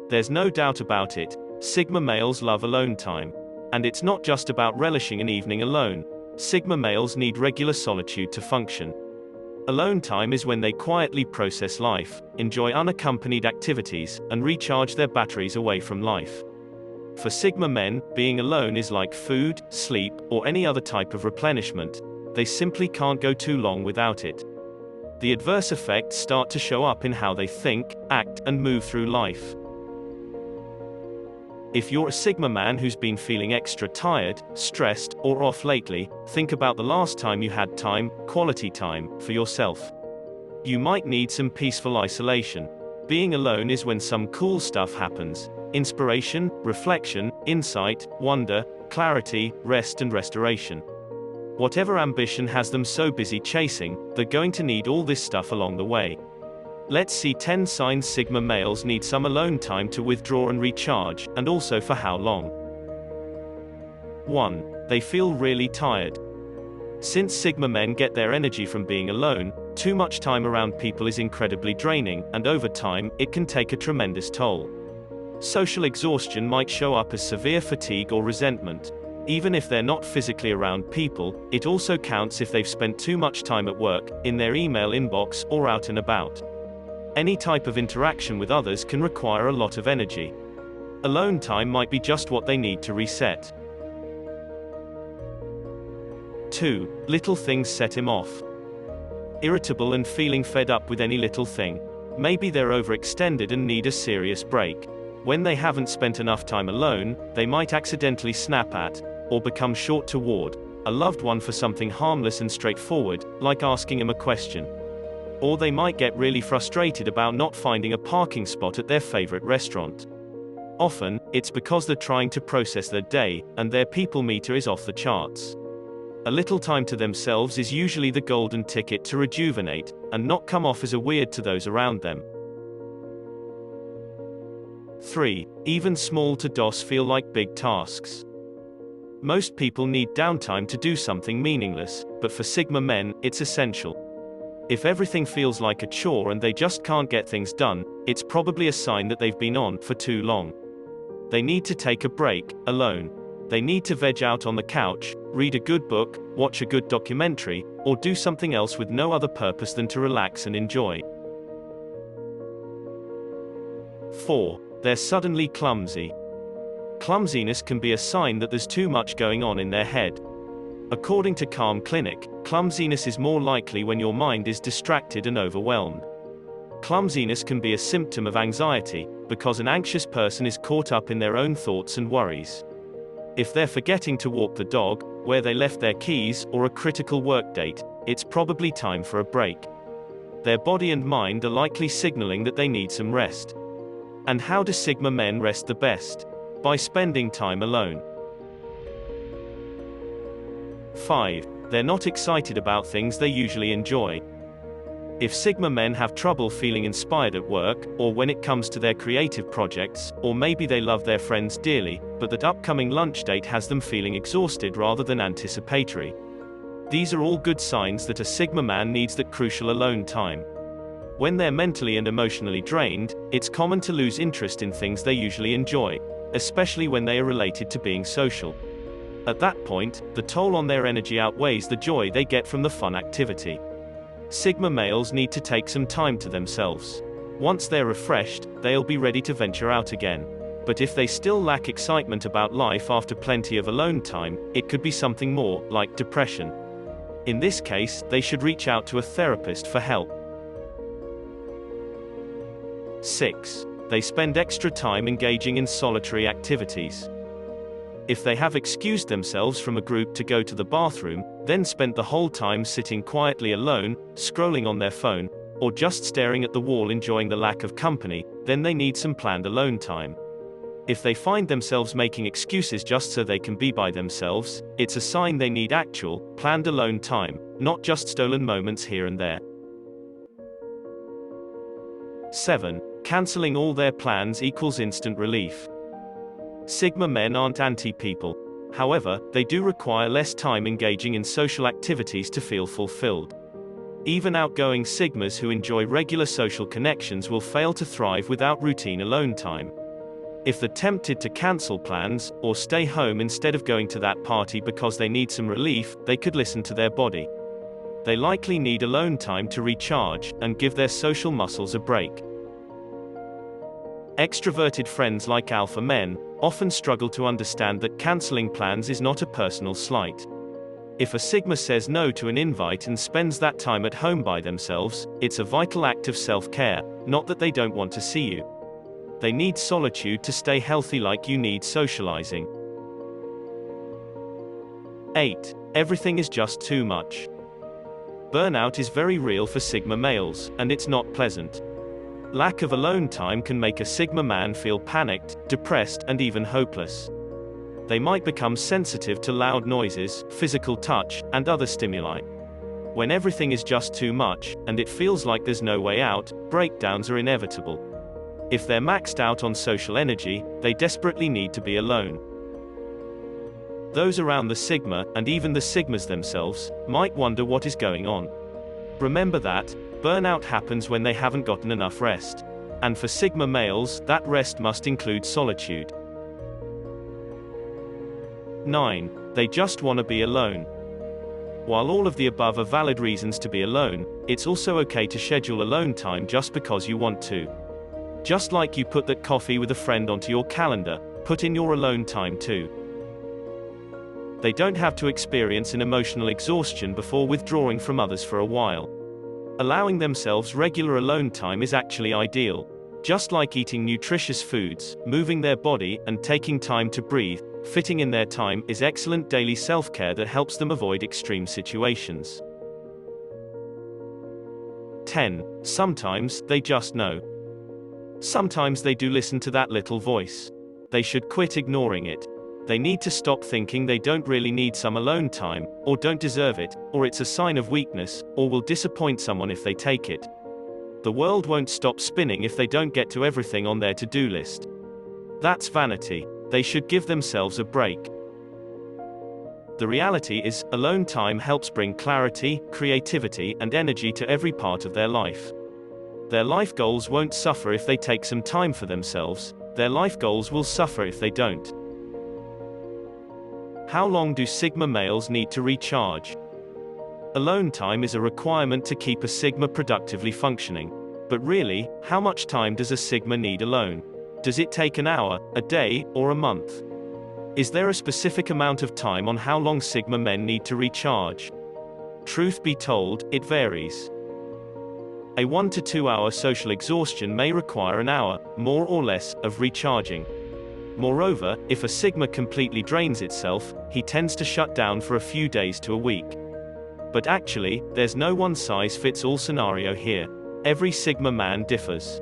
There's no doubt about it, Sigma males love alone time. And it's not just about relishing an evening alone. Sigma males need regular solitude to function. Alone time is when they quietly process life, enjoy unaccompanied activities, and recharge their batteries away from life. For Sigma men, being alone is like food, sleep, or any other type of replenishment. They simply can't go too long without it. The adverse effects start to show up in how they think, act, and move through life. If you're a Sigma man who's been feeling extra tired, stressed, or off lately, think about the last time you had time, quality time, for yourself. You might need some peaceful isolation. Being alone is when some cool stuff happens. Inspiration, reflection, insight, wonder, clarity, rest and restoration. Whatever ambition has them so busy chasing, they're going to need all this stuff along the way. Let's see 10 signs Sigma males need some alone time to withdraw and recharge, and also for how long. 1. They feel really tired. Since Sigma men get their energy from being alone, too much time around people is incredibly draining, and over time, it can take a tremendous toll. Social exhaustion might show up as severe fatigue or resentment. Even if they're not physically around people, it also counts if they've spent too much time at work, in their email inbox, or out and about. Any type of interaction with others can require a lot of energy. Alone time might be just what they need to reset. 2. Little things set him off. Irritable and feeling fed up with any little thing. Maybe they're overextended and need a serious break. When they haven't spent enough time alone, they might accidentally snap at, or become short toward, a loved one for something harmless and straightforward, like asking him a question. Or they might get really frustrated about not finding a parking spot at their favorite restaurant. Often, it's because they're trying to process their day, and their people meter is off the charts. A little time to themselves is usually the golden ticket to rejuvenate, and not come off as a weird to those around them. 3. Even small to-dos feel like big tasks. Most people need downtime to do something meaningless, but for Sigma men, it's essential. If everything feels like a chore and they just can't get things done, it's probably a sign that they've been on for too long. They need to take a break, alone. They need to veg out on the couch, read a good book, watch a good documentary, or do something else with no other purpose than to relax and enjoy. 4. They're suddenly clumsy. Clumsiness can be a sign that there's too much going on in their head. According to Calm Clinic, clumsiness is more likely when your mind is distracted and overwhelmed. Clumsiness can be a symptom of anxiety, because an anxious person is caught up in their own thoughts and worries. If they're forgetting to walk the dog, where they left their keys, or a critical work date, it's probably time for a break. Their body and mind are likely signaling that they need some rest. And how do Sigma men rest the best? By spending time alone. 5. They're not excited about things they usually enjoy. If Sigma men have trouble feeling inspired at work, or when it comes to their creative projects, or maybe they love their friends dearly, but that upcoming lunch date has them feeling exhausted rather than anticipatory. These are all good signs that a Sigma man needs that crucial alone time. When they're mentally and emotionally drained, it's common to lose interest in things they usually enjoy, especially when they are related to being social. At that point, the toll on their energy outweighs the joy they get from the fun activity. Sigma males need to take some time to themselves. Once they're refreshed, they'll be ready to venture out again. But if they still lack excitement about life after plenty of alone time, it could be something more, like depression. In this case, they should reach out to a therapist for help. 6. They spend extra time engaging in solitary activities. If they have excused themselves from a group to go to the bathroom, then spent the whole time sitting quietly alone, scrolling on their phone, or just staring at the wall enjoying the lack of company, then they need some planned alone time. If they find themselves making excuses just so they can be by themselves, it's a sign they need actual, planned alone time, not just stolen moments here and there. 7. Canceling all their plans equals instant relief. Sigma men aren't anti-people. However, they do require less time engaging in social activities to feel fulfilled. Even outgoing Sigmas who enjoy regular social connections will fail to thrive without routine alone time. If they're tempted to cancel plans, or stay home instead of going to that party because they need some relief, they could listen to their body. They likely need alone time to recharge, and give their social muscles a break. Extroverted friends like alpha men often struggle to understand that canceling plans is not a personal slight. If a Sigma says no to an invite and spends that time at home by themselves, it's a vital act of self-care, not that they don't want to see you. They need solitude to stay healthy like you need socializing. 8. Everything is just too much. Burnout is very real for Sigma males, and it's not pleasant. Lack of alone time can make a Sigma man feel panicked, depressed, and even hopeless. They might become sensitive to loud noises, physical touch, and other stimuli. When everything is just too much, and it feels like there's no way out, breakdowns are inevitable. If they're maxed out on social energy, they desperately need to be alone. Those around the Sigma, and even the Sigmas themselves, might wonder what is going on. Remember that burnout happens when they haven't gotten enough rest. And for Sigma males, that rest must include solitude. 9. They just want to be alone. While all of the above are valid reasons to be alone, it's also okay to schedule alone time just because you want to. Just like you put that coffee with a friend onto your calendar, put in your alone time too. They don't have to experience an emotional exhaustion before withdrawing from others for a while. Allowing themselves regular alone time is actually ideal. Just like eating nutritious foods, moving their body, and taking time to breathe, fitting in their time is excellent daily self-care that helps them avoid extreme situations. 10. Sometimes they just know. Sometimes they do listen to that little voice. They should quit ignoring it. They need to stop thinking they don't really need some alone time, or don't deserve it, or it's a sign of weakness, or will disappoint someone if they take it. The world won't stop spinning if they don't get to everything on their to-do list. That's vanity. They should give themselves a break. The reality is, alone time helps bring clarity, creativity, and energy to every part of their life. Their life goals won't suffer if they take some time for themselves. Their life goals will suffer if they don't. How long do Sigma males need to recharge? Alone time is a requirement to keep a Sigma productively functioning. But really, how much time does a Sigma need alone? Does it take an hour, a day, or a month? Is there a specific amount of time on how long Sigma men need to recharge? Truth be told, it varies. A 1 to 2 hour social exhaustion may require an hour, more or less, of recharging. Moreover, if a Sigma completely drains itself, he tends to shut down for a few days to a week. But actually, there's no one-size-fits-all scenario here. Every Sigma man differs.